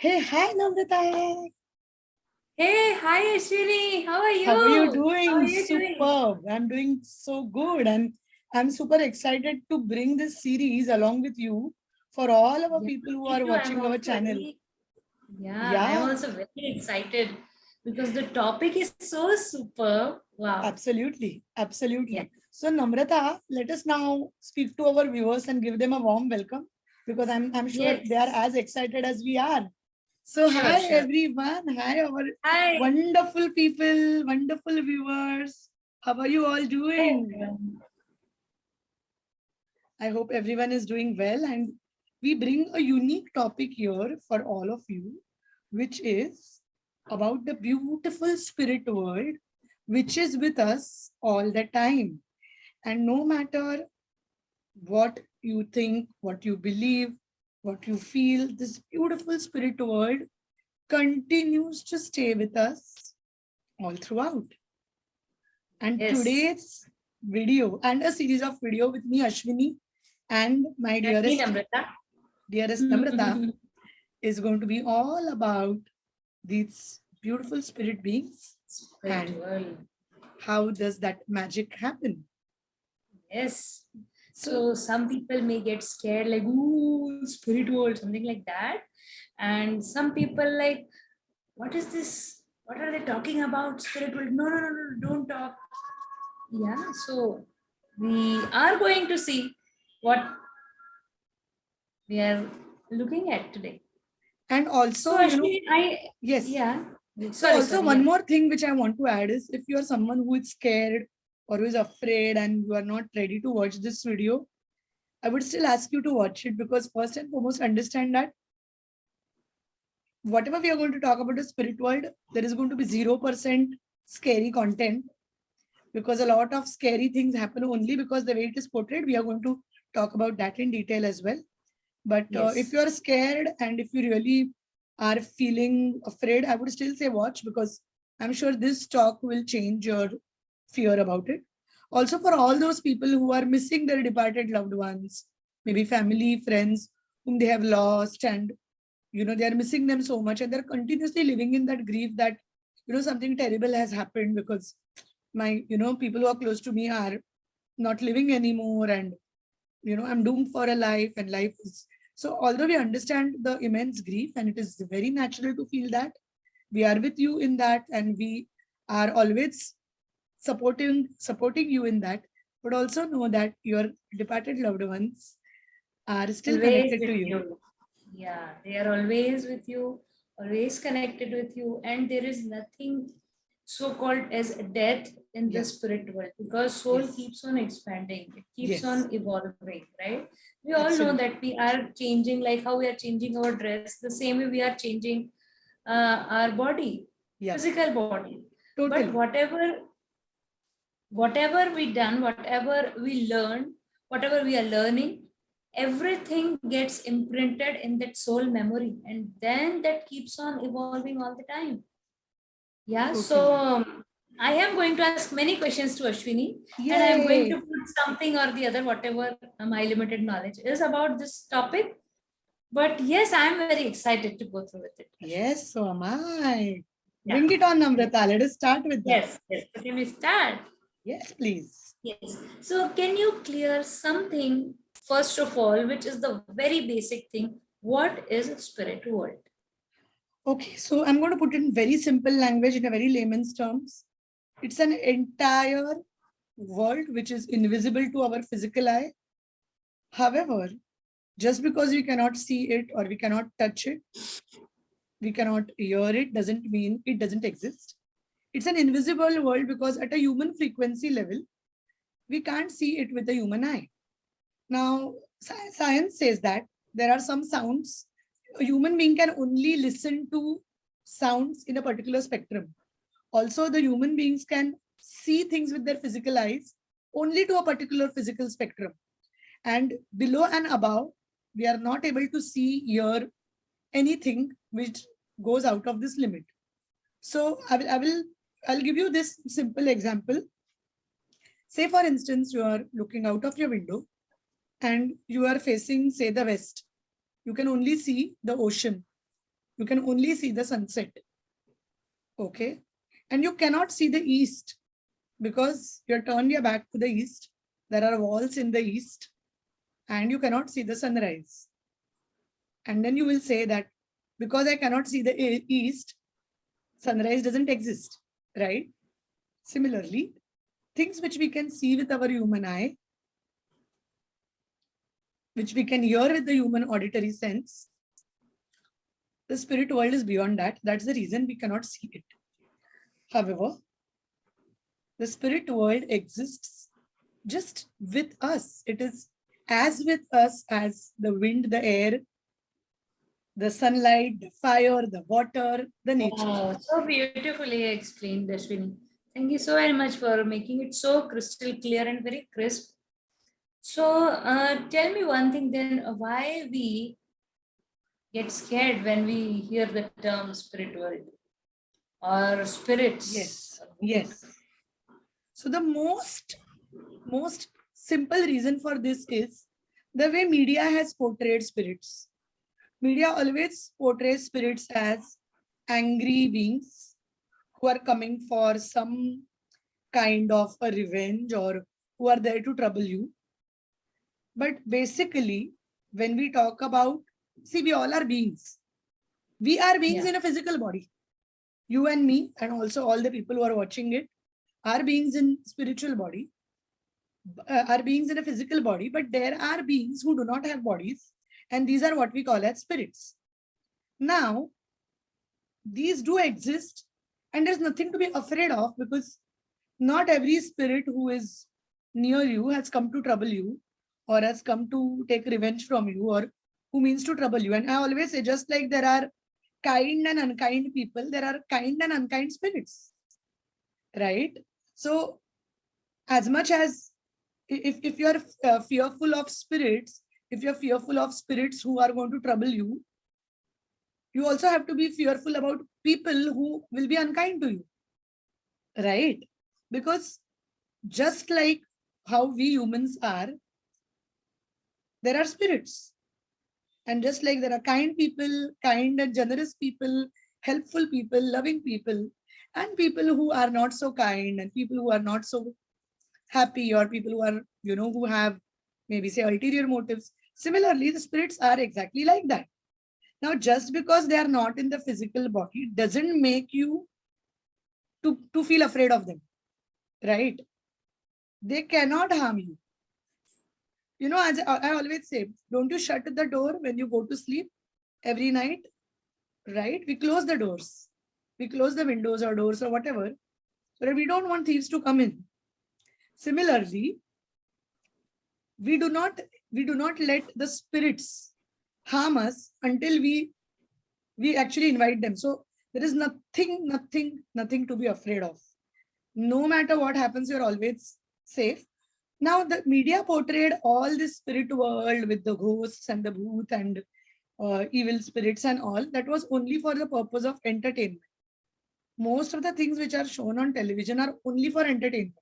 Hey, hi Namrata. Hey, hi Ashwini. How are How are you you? How are doing? you doing? Superb. I'm doing so good, and I'm super excited to bring this series along with you for all our Yeah, people who me are too. I'm watching our also channel. I'm Yeah, also very excited because the topic is so super. Wow. absolutely. Yeah. Absolutely. So Namrata, let us now speak to our viewers and give them a warm welcome because I'm sure they are Yes. as excited as we are. So Sure, hi sure. everyone. Hi our Hi. wonderful people, wonderful viewers. How are you all Hi, doing? everyone. I hope everyone is doing well, and we bring a unique topic here for all of you, which is about the beautiful spirit world, which is with us all the time. And no matter what you think, what you believe, what you feel, this beautiful spirit world continues to stay with us all throughout. And Yes. today's video and a series of video with me, Ashwini, and my And me, dearest Namrata. Namrata, is going to be all about these beautiful spirit beings and Spiritual. how does that magic happen. Yes. So, So some people may get scared, like, ooh, spirit world, something like that. And some people like, what is this? What are they talking about? Spirit world? No, no, no, no, don't talk. Yeah, so we are going to see what we are looking at today. and So also, Ashwini, yes. So, sorry, also, sorry, one yeah. more thing which I want to add is if you are someone who is scared or who is afraid and you are not ready to watch this video, I would still ask you to watch it because, first and foremost, understand that whatever we are going to talk about the spirit world, there is going to be 0% scary content because a lot of scary things happen only because the way it is portrayed. We are going to talk about that in detail as well. But if Yes. you are scared and if you really are feeling afraid, I would still say watch because I'm sure this talk will change your fear about it. Also, for all those people who are missing their departed loved ones, maybe family, friends whom they have lost, and they are missing them so much, and they're continuously living in that grief that something terrible has happened because my people who are close to me are not living anymore, and I'm doomed for a life, and life is so. Although we understand the immense grief and it is very natural to feel that, we are with you in that, and we are always supporting you in that, but also know that your departed loved ones are still Always connected to with you. you. Yeah, they are always with you, always connected with you, and there is nothing so called as death in the Yeah. spirit world because soul Yes. keeps on expanding, it keeps Yes. on evolving, right? We all know Absolutely. that we are changing, like how we are changing our dress, the same way we are changing our body, Yeah. physical body. But Totally. whatever we done, whatever we learn, whatever we are learning, everything gets imprinted in that soul memory, and then that keeps on evolving all the time. Yeah, so Totally. I am going to ask many questions to Ashwini, and I am going to Yay. put something or the other, whatever my limited knowledge is about this topic. But yes, I am very excited to go through with it, Ashwini. Yes, so am I. Yeah. Bring it on, Yes, Namrata. Let us start with that. yes. So can we start? Yes, please. Yes. So can you clear something first of all, which is the very basic thing? What is spirit world? Okay, so I'm going to put it in very simple language in a very layman's terms. It's an entire world which is invisible to our physical eye. However, just because we cannot see it or we cannot touch it, we cannot hear it, doesn't mean it doesn't exist. It's an invisible world because at a human frequency level, we can't see it with the human eye. Now, science says that there are some sounds a human being can only listen to sounds in a particular spectrum. Also, the human beings can see things with their physical eyes only to a particular physical spectrum. And below and above, we are not able to see, hear anything which goes out of this limit. So I'll give you this simple example. Say, for instance, you are looking out of your window and you are facing, say, the west. You can only see the ocean. You can only see the sunset. Okay. And you cannot see the east because you're turned your back to the east. There are walls in the east and you cannot see the sunrise. And then you will say that because I cannot see the east, sunrise doesn't exist, right? Similarly, things which we can see with our human eye, which we can hear with the human auditory sense, the spirit world is beyond that. That's the reason we cannot see it. However, the spirit world exists just with us. It is as with us as the wind, the air, the sunlight, the fire, the water, the nature. Oh, so beautifully explained, Ashwini. Thank you so very much for making it so crystal clear and very crisp. So, tell me one thing then, why we get scared when we hear the term spirit world or spirits? Yes, yes. So the most simple reason for this is the way media has portrayed spirits. Media always portrays spirits as angry beings who are coming for some kind of a revenge or who are there to trouble you. But basically, when we talk about, see, we all are beings. We are beings in a physical body. You and me, and also all the people who are watching it, are beings in spiritual body, are beings in a physical body, but there are beings who do not have bodies, and these are what we call as spirits. Now, these do exist, and there's nothing to be afraid of because not every spirit who is near you has come to trouble you or has come to take revenge from you or who means to trouble you. And I always say, just like there are kind and unkind people, there are kind and unkind spirits, right? So as much as if you are fearful of spirits, if you're fearful of spirits who are going to trouble you, you also have to be fearful about people who will be unkind to you, right? Because just like how we humans are, there are spirits. And just like there are kind people, kind and generous people, helpful people, loving people, and people who are not so kind and people who are not so happy or people who are, who have maybe say ulterior motives. Similarly, the spirits are exactly like that. Now, just because they are not in the physical body doesn't make you to feel afraid of them, right? They cannot harm you. As I always say, don't you shut the door when you go to sleep every night, right? We close the doors. We close the windows or doors or whatever, but we don't want thieves to come in. Similarly, we do not let the spirits harm us until we actually invite them. So there is nothing to be afraid of. No matter what happens, you're always safe. Now the media portrayed all this spirit world with the ghosts and the booth and evil spirits and all. That was only for the purpose of entertainment. Most of the things which are shown on television are only for entertainment.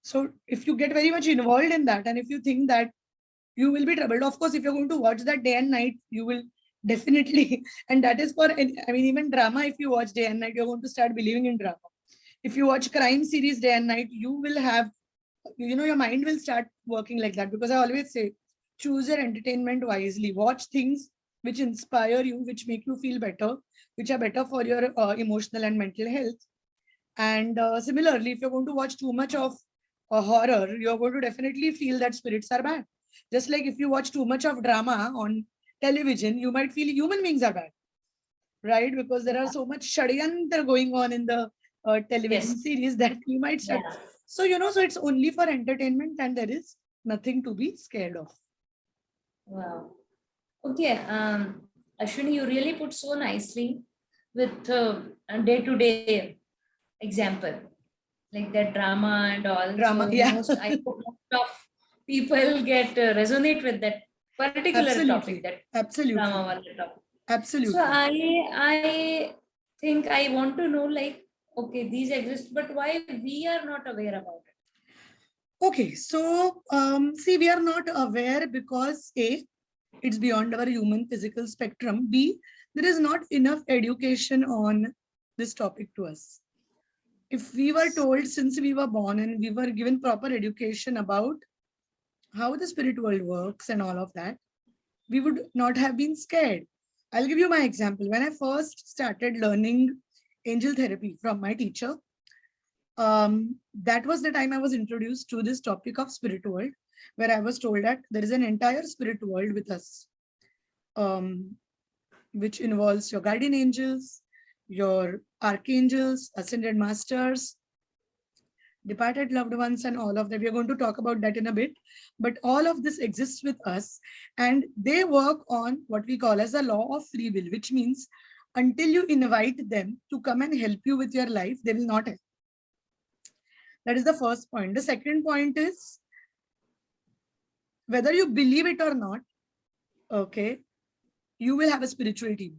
So if you get very much involved in that and if you think that you will be troubled, of course, if you're going to watch that day and night, you will definitely, and that is for, I mean, even drama, if you watch day and night, you're going to start believing in drama. If you watch crime series day and night, you will have, your mind will start working like that. Because I always say, choose your entertainment wisely. Watch things which inspire you, which make you feel better, which are better for your emotional and mental health. And similarly, if you're going to watch too much of horror, you're going to definitely feel that spirits are bad. Just like if you watch too much of drama on television, you might feel human beings are bad, right? Because there are so much shadyantar going on in the television series that you might start. Yeah. So, so it's only for entertainment and there is nothing to be scared of. Wow. Okay. Ashwini, you really put so nicely with a day-to-day example, like that drama and all. Drama, So yeah. I hope most of people get resonate with that particular topic, Absolutely. that Absolutely. drama wala topic. So Absolutely. I think I want to know, like, okay, these exist, but why we are not aware about it? Okay, so see, we are not aware because A, It's beyond our human physical spectrum. B, there is not enough education on this topic to us. If we were told since we were born and we were given proper education about how the spirit world works and all of that, we would not have been scared. I'll give you my example. When I first started learning angel therapy from my teacher, that was the time I was introduced to this topic of spirit world, where I was told that there is an entire spirit world with us, um, which involves your guardian angels, your archangels, ascended masters, departed loved ones, and all of that. We are going to talk about that in a bit. But all of this exists with us, and they work on what we call as the law of free will, which means until you invite them to come and help you with your life, they will not help. That is the first point. The second point is whether you believe it or not, okay, you will have a spiritual team.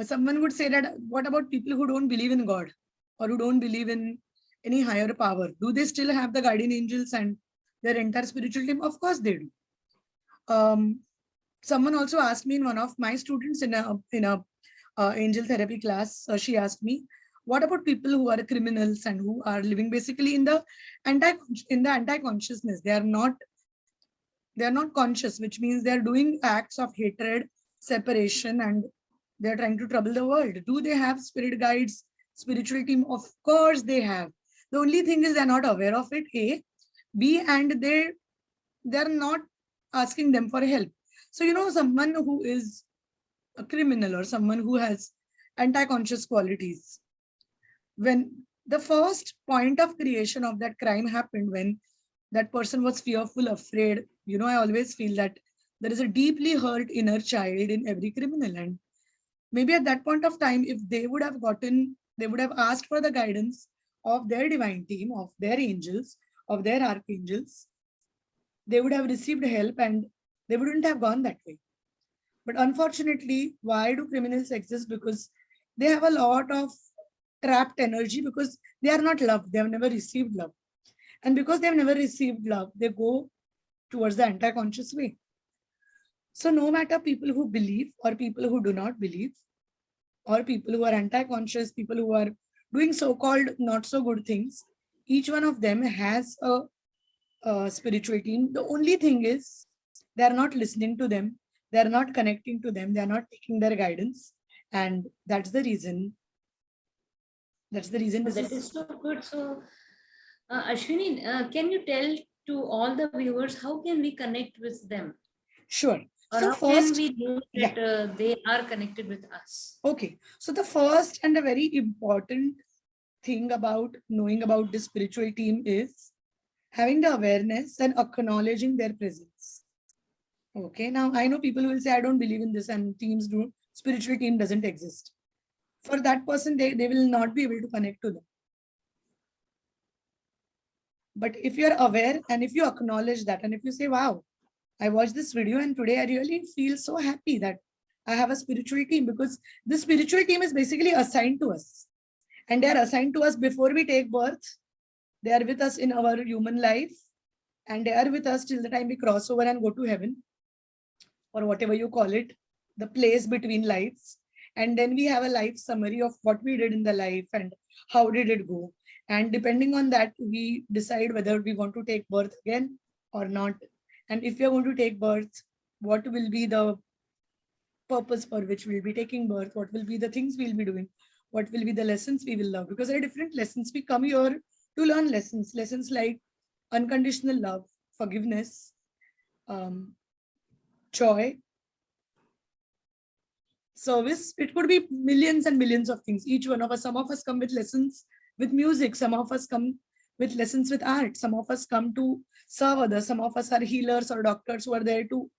Someone would say that, what about people who don't believe in God or who don't believe in any higher power? Do they still have the guardian angels and their entire spiritual team? Of course they do. Someone also asked me, in one of my students in a angel therapy class, she asked me, what about people who are criminals and who are living basically in the anti consciousness? They are not conscious, which means they are doing acts of hatred, separation, and they're trying to trouble the world. Do they have spirit guides, spiritual team? Of course they have. The only thing is they're not aware of it, A. B, and they're not asking them for help. So, someone who is a criminal or someone who has anti-conscious qualities, when the first point of creation of that crime happened, when that person was fearful, afraid, I always feel that there is a deeply hurt inner child in every criminal. And maybe at that point of time, if they would have asked for the guidance of their divine team, of their angels, of their archangels, they would have received help and they wouldn't have gone that way. But unfortunately, why do criminals exist? Because they have a lot of trapped energy, because they are not loved. They have never received love. And because they've never received love, they go towards the anti-conscious way. So no matter people who believe or people who do not believe, or people who are anti-conscious, people who are doing so-called not so good things, each one of them has a spiritual team. The only thing is they are not listening to them, they are not connecting to them, they are not taking their guidance, and that's the reason Oh, this that is. is so good. So, Ashwini, can you tell to all the viewers how can we connect with them, Sure. or So how can first, we know yeah, that they are connected with us? okay. So the first and a very important thing about knowing about this spiritual team is having the awareness and acknowledging their presence. Okay, now I know people will say, I don't believe in this and spiritual team doesn't exist. For that person, they will not be able to connect to them. But if you're aware and if you acknowledge that, and if you say, wow, I watched this video and today I really feel so happy that I have a spiritual team, because the spiritual team is basically assigned to us. And they are assigned to us before we take birth. They are with us in our human life, and they are with us till the time we cross over and go to heaven, or whatever you call it, the place between lives. And then we have a life summary of what we did in the life and how did it go. And depending on that, we decide whether we want to take birth again or not. And if we are going to take birth, what will be the purpose for which we'll be taking birth? What will be the things we'll be doing? What will be the lessons we will love? Because there are different lessons. We come here to learn lessons like unconditional love, forgiveness, um, joy, service. It could be millions and millions of things. Each one of us, some of us come with lessons with music, some of us come with lessons with art, some of us come to serve others, some of us are healers or doctors who are there to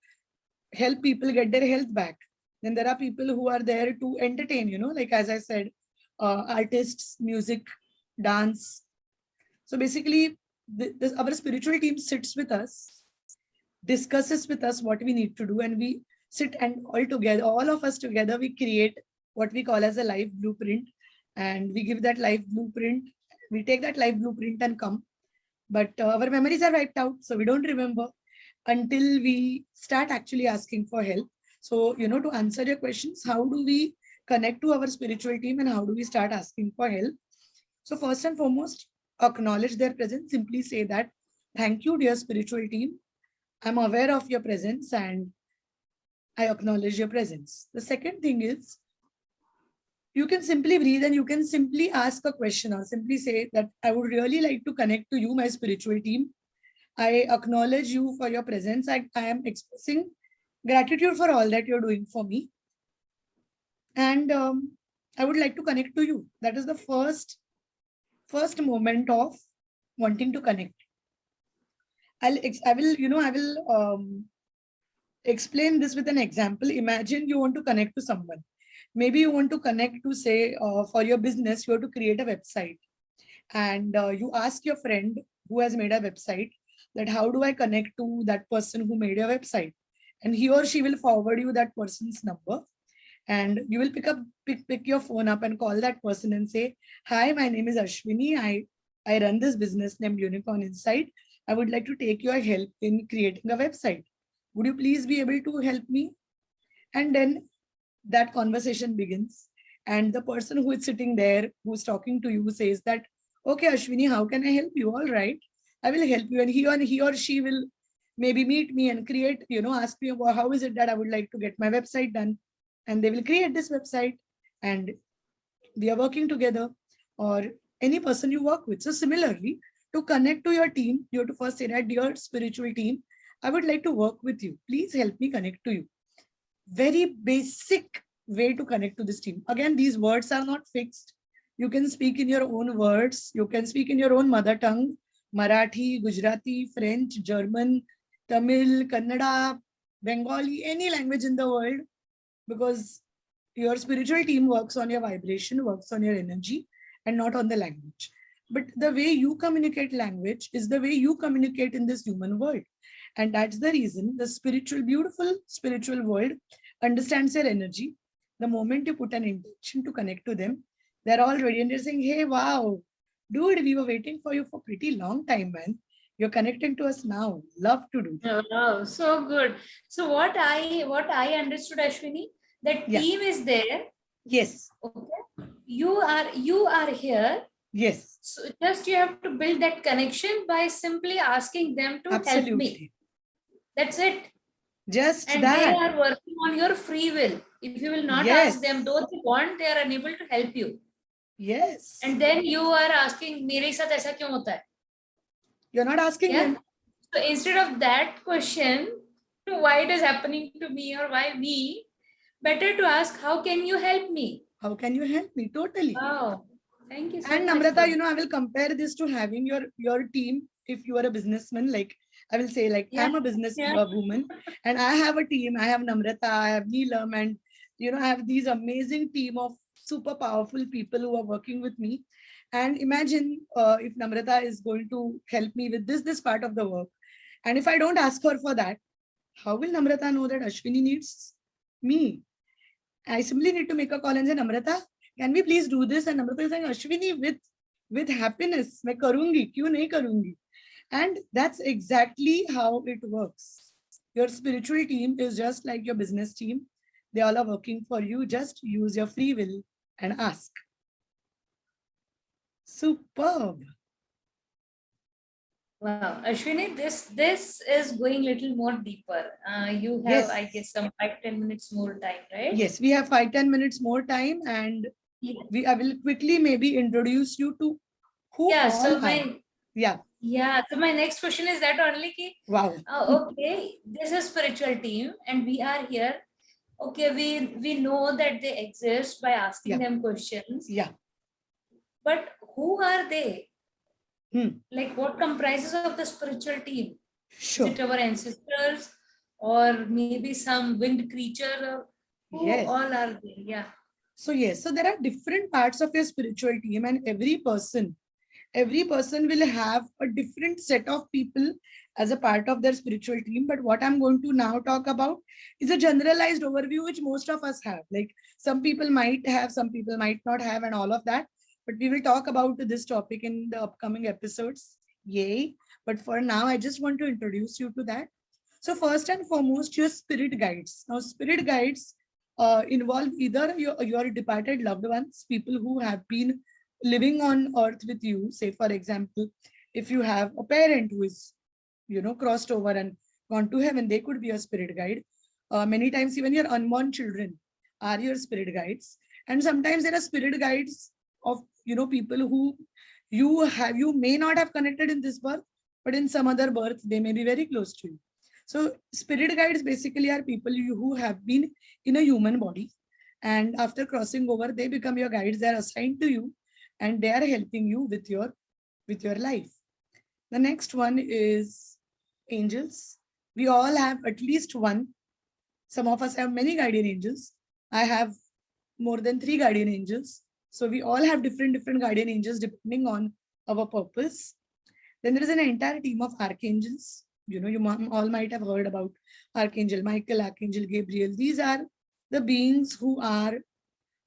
help people get their health back. Then there are people who are there to entertain, like as I said, artists, music, dance. So basically, our spiritual team sits with us, discusses with us what we need to do, and we sit and all of us together, we create what we call as a life blueprint. And we give that life blueprint, we take that life blueprint and come. But our memories are wiped out, so we don't remember. until we start actually asking for help. So, to answer your questions, how do we connect to our spiritual team and how do we start asking for help? So, first and foremost, acknowledge their presence. Simply say that, thank you, dear spiritual team. I'm aware of your presence and I acknowledge your presence. The second thing is, you can simply breathe and you can simply ask a question or simply say that I would really like to connect to you, my spiritual team. I acknowledge you for your presence. I am expressing gratitude for all that you're doing for me. And I would like to connect to you. That is the first moment of wanting to connect. I will explain this with an example. Imagine you want to connect to someone. Maybe you want to connect to, say, for your business, you have to create a website. And you ask your friend who has made a website that how do I connect to that person who made a website? And he or she will forward you that person's number. And you will pick your phone up and call that person and say, hi, my name is Ashwini. I run this business named Unicorn Insight. I would like to take your help in creating a website. Would you please be able to help me? And then that conversation begins. And the person who is sitting there, who's talking to you, says that, okay, Ashwini, how can I help you? All right, I will help you. And he or she will maybe meet me and create, ask me, well, how is it that I would like to get my website done? And they will create this website and we are working together, or any person you work with. So similarly, to connect to your team, you have to first say that, dear spiritual team, I would like to work with you. Please help me connect to you. Very basic way to connect to this team. Again, these words are not fixed. You can speak in your own words. You can speak in your own mother tongue, Marathi, Gujarati, French, German, Tamil, Kannada, Bengali, any language in the world, because your spiritual team works on your vibration, works on your energy, and not on the language. But the way you communicate language is the way you communicate in this human world. And that's the reason the beautiful spiritual world understands your energy. The moment you put an intention to connect to them, they're all ready and they're saying, hey, wow, dude, we were waiting for you for pretty long time, man. You're connecting to us now. Love to do that. Oh, wow, so good. So what I understood, Ashwini, that Yeah. team is there. Yes. Okay. You are here. Yes. So just you have to build that connection by simply asking them to help me. Absolutely. That's it. Just And they that. are working on your free will. If you will not ask Yes. them, though they want, they are unable to help you. Yes. And then you are asking, मेरे साथ ऐसा क्यों होता है? You're not asking Yeah. them. So instead of that question, why it is happening to me or why me, better to ask, how can you help me? How can you help me? Totally. Wow. Thank you so And much for Namrata, I will compare this to having your team. If you are a businessman, like I will say, like yeah. I'm a business Yeah. woman, and I have a team. I have Namrata, I have Neelam, and I have these amazing team of super powerful people who are working with me. And imagine if Namrata is going to help me with this part of the work, and if I don't ask her for that, how will Namrata know that Ashwini needs me? I simply need to make a call and say, Namrata, can we please do this? And Namrata is saying, Ashwini, with happiness, मैं करूंगी, क्यों नहीं करूंगी? And that's exactly how it works. Your spiritual team is just like your business team. They all are working for you. Just use your free will and ask. Superb. Wow, Ashwini, this is going little more deeper. You have, Yes. I guess, some 5-10 minutes more time, right? Yes, we have 5-10 minutes more time, and Yeah. I will quickly maybe introduce you to who Yeah. all So are. Yeah. my next question is that only ki, Wow. okay, this is spiritual team and we are here. Okay, we know that they exist by asking Yeah. them questions, Yeah. but who are they? Hmm. Like, what comprises of the spiritual team? Is it Sure. our ancestors or maybe some winged creature? Who Yes. all are they? Yeah. So yes, so there are different parts of your spiritual team, and every person will have a different set of people as a part of their spiritual team. But what I'm going to now talk about is a generalized overview which most of us have. Like some people might have, some people might not have, and all of that. But we will talk about this topic in the upcoming episodes. Yay. But for now, I just want to introduce you to that. So first and foremost, your spirit guides. Now, spirit guides involve either your departed loved ones, people who have been living on earth with you. Say, for example, if you have a parent who is, crossed over and gone to heaven, they could be your spirit guide. Many times, even your unborn children are your spirit guides. And sometimes there are spirit guides of, people who you may not have connected in this birth, but in some other birth, they may be very close to you. So spirit guides basically are people who have been in a human body, and after crossing over, they become your guides. They are assigned to you, and they are helping you with your life. The next one is angels. We all have at least one. Some of us have many guardian angels. I have more than three guardian angels. So we all have different guardian angels depending on our purpose. Then there is an entire team of archangels. You all might have heard about Archangel Michael, Archangel Gabriel. These are the beings who are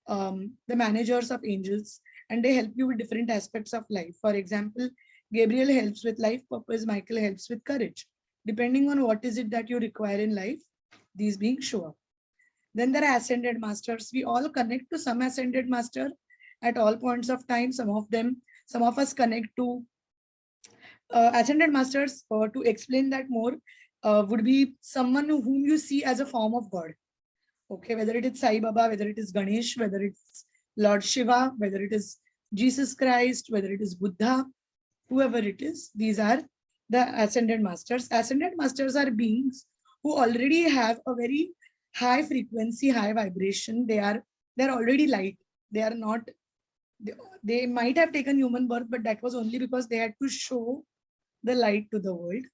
the managers of angels, and they help you with different aspects of life. For example, Gabriel helps with life purpose, Michael helps with courage. Depending on what is it that you require in life, these beings show up. Then there are ascended masters. We all connect to some ascended master at all points of time. Some of us connect to ascended masters. To explain that more, would be someone whom you see as a form of God. Okay, whether it is Sai Baba, whether it is Ganesh, whether it's Lord Shiva, whether it is Jesus Christ, whether it is Buddha, whoever it is, these are the ascended masters. Ascended masters are beings who already have a very high frequency, high vibration. They're already light. They are not. They might have taken human birth, but that was only because they had to show the light to the world.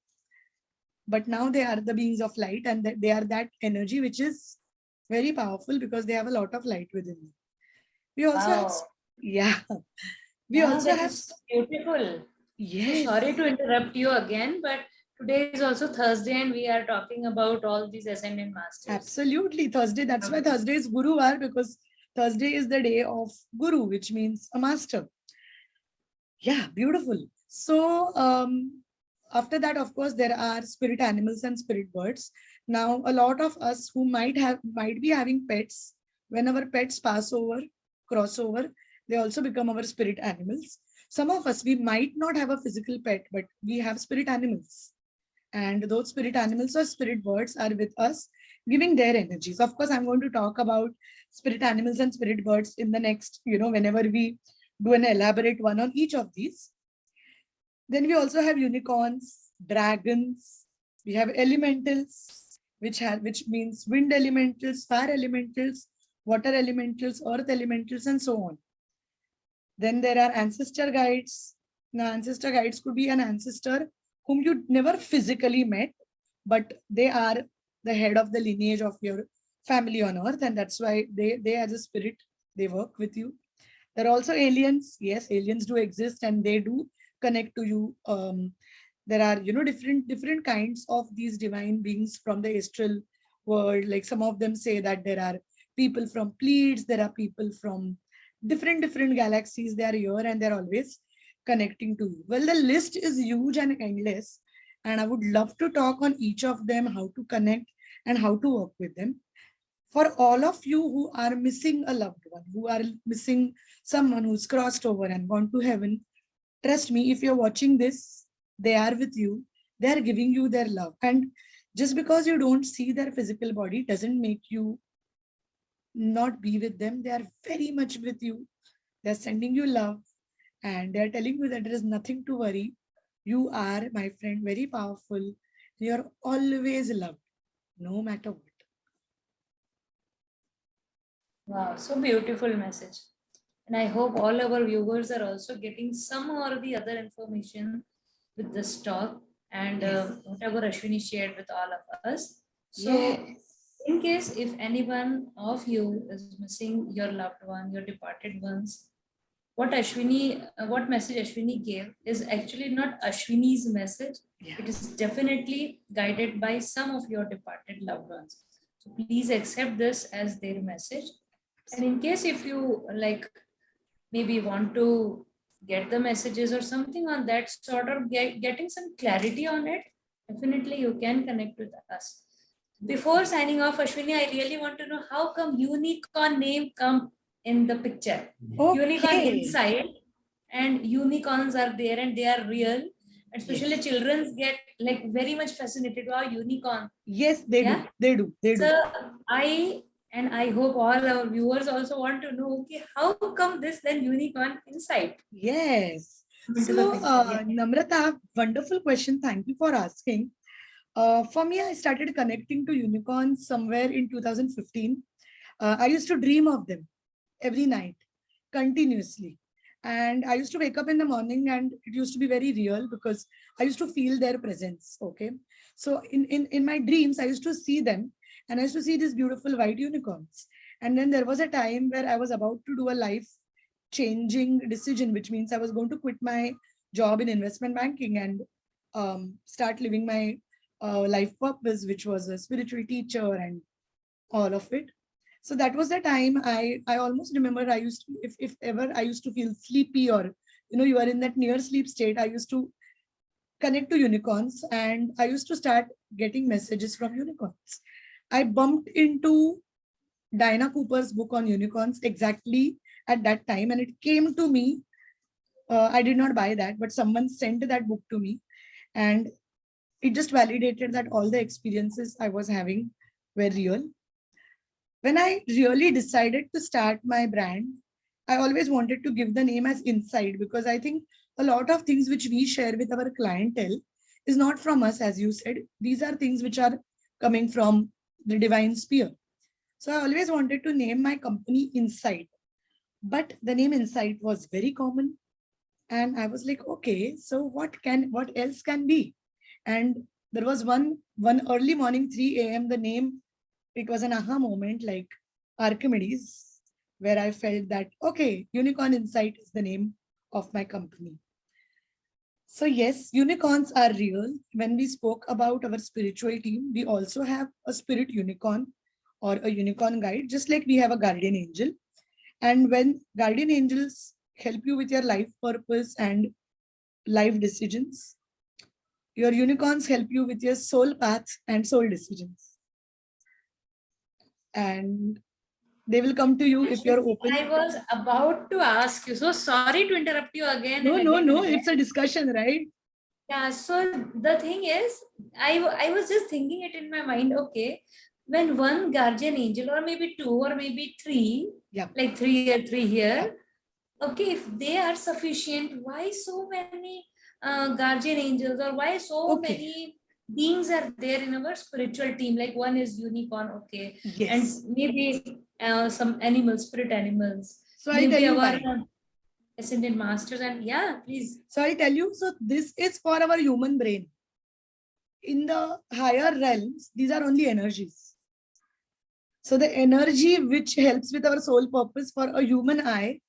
But now they are the beings of light, and they are that energy which is very powerful because they have a lot of light within them. We also have, Wow. yeah, we Yeah, also that have, is so beautiful. So sorry yes, to interrupt you again, but today is also Thursday and we are talking about all these ascendant masters. absolutely. Thursday, that's why Okay. Thursday is Guruvar, because Thursday is the day of Guru, which means a master. Yeah, beautiful. So, after that, of course, there are spirit animals and spirit birds. Now, a lot of us who might be having pets, when our pets pass over, cross over, they also become our spirit animals. Some of us, we might not have a physical pet, but we have spirit animals. And those spirit animals or spirit birds are with us, giving their energies. Of course, I'm going to talk about spirit animals and spirit birds in the next, whenever we do an elaborate one on each of these. Then we also have unicorns, dragons. We have elementals, which means wind elementals, fire elementals, water elementals, earth elementals, and so on. Then there are ancestor guides. Now, ancestor guides could be an ancestor whom you never physically met, but they are the head of the lineage of your family on earth, and that's why they as a spirit, they work with you. There are also aliens. Yes, aliens do exist, and they do connect to you. There are, different kinds of these divine beings from the astral world. Like some of them say that there are people from Pleiades, there are people from different galaxies. They are here and they're always connecting to you. Well, the list is huge and endless, and I would love to talk on each of them, how to connect and how to work with them. For all of you who are missing a loved one, who are missing someone who's crossed over and gone to heaven, trust me, if you're watching this, they are with you. They are giving you their love. And just because you don't see their physical body doesn't make you not be with them. They are very much with you. They're sending you love, and they're telling you that there is nothing to worry. You are, my friend, very powerful. You're always loved, no matter what. Wow, so beautiful message. And I hope all our viewers are also getting some or the other information with this talk and Yes. whatever Ashwini shared with all of us. So, Yes. in case if anyone of you is missing your loved one, your departed ones, what message Ashwini gave is actually not Ashwini's message. Yeah. It is definitely guided by some of your departed loved ones. So please accept this as their message. And in case if you like maybe want to get the messages or something on that sort or getting some clarity on it, Definitely, you can connect with us. Before signing off, Ashwini, I really want to know how come unicorn name come in the picture? Unicorn Okay. inside, and unicorns are there and they are real. Especially Yes. children get like very much fascinated. Wow, unicorn. Yes, they Yeah. do. They do. They So do. I hope all our viewers also want to know, okay, how come this then unicorn inside? Yes. Into the So, picture. Yeah. Namrata, wonderful question. Thank you for asking. For me, I started connecting to unicorns somewhere in 2015. I used to dream of them every night, continuously. And I used to wake up in the morning and it used to be very real because I used to feel their presence. Okay. So in my dreams, I used to see them and I used to see these beautiful white unicorns. And then there was a time where I was about to do a life changing decision, which means I was going to quit my job in investment banking and start living my life purpose, which was a spiritual teacher and all of it. So that was the time I almost remember I used to, if ever I used to feel sleepy or you are in that near sleep state, I used to connect to unicorns and I used to start getting messages from unicorns. I bumped into Diana Cooper's book on unicorns exactly at that time, and it came to me. I did not buy that, but someone sent that book to me, and it just validated that all the experiences I was having were real. When I really decided to start my brand, I always wanted to give the name as Inside because I think a lot of things which we share with our clientele is not from us, as you said. These are things which are coming from the divine sphere. So I always wanted to name my company Insight, but the name Insight was very common, and I was like, okay, so what else can be? And there was one early morning 3 a.m. The name, it was an aha moment, like Archimedes, where I felt that okay, Unicorn Insight is the name of my company. So yes, unicorns are real. When we spoke about our spiritual team, we also have a spirit unicorn or a unicorn guide, just like we have a guardian angel. And when guardian angels help you with your life purpose and life decisions, your unicorns help you with your soul paths and soul decisions. And they will come to you if you're Actually, open. I was about to ask you. So sorry to interrupt you again No, and no, again and no. again. It's a discussion, right? Yeah, so the thing is, I was just thinking it in my mind, okay, when one guardian angel, or maybe two, or maybe three, Yeah, like three here, three yeah. here, okay, if they are sufficient, why so many guardian angels, or why so Okay. many beings are there in our spiritual team? Like one is unicorn, okay, and Yes. maybe some animals, spirit animals, So I'll tell maybe you our why. ascended masters, and yeah, please. So I'll tell you. So this is for our human brain. In the higher realms, these are only energies. So the energy which helps with our soul purpose for a human eye,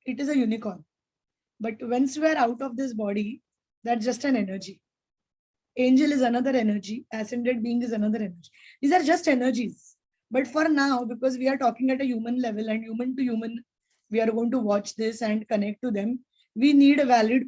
it is a unicorn. But once we are out of this body, that's just an energy. Angel is another energy. Ascended being is another energy. These are just energies. But for now, because we are talking at a human level and human to human, we are going to watch this and connect to them. We need a valid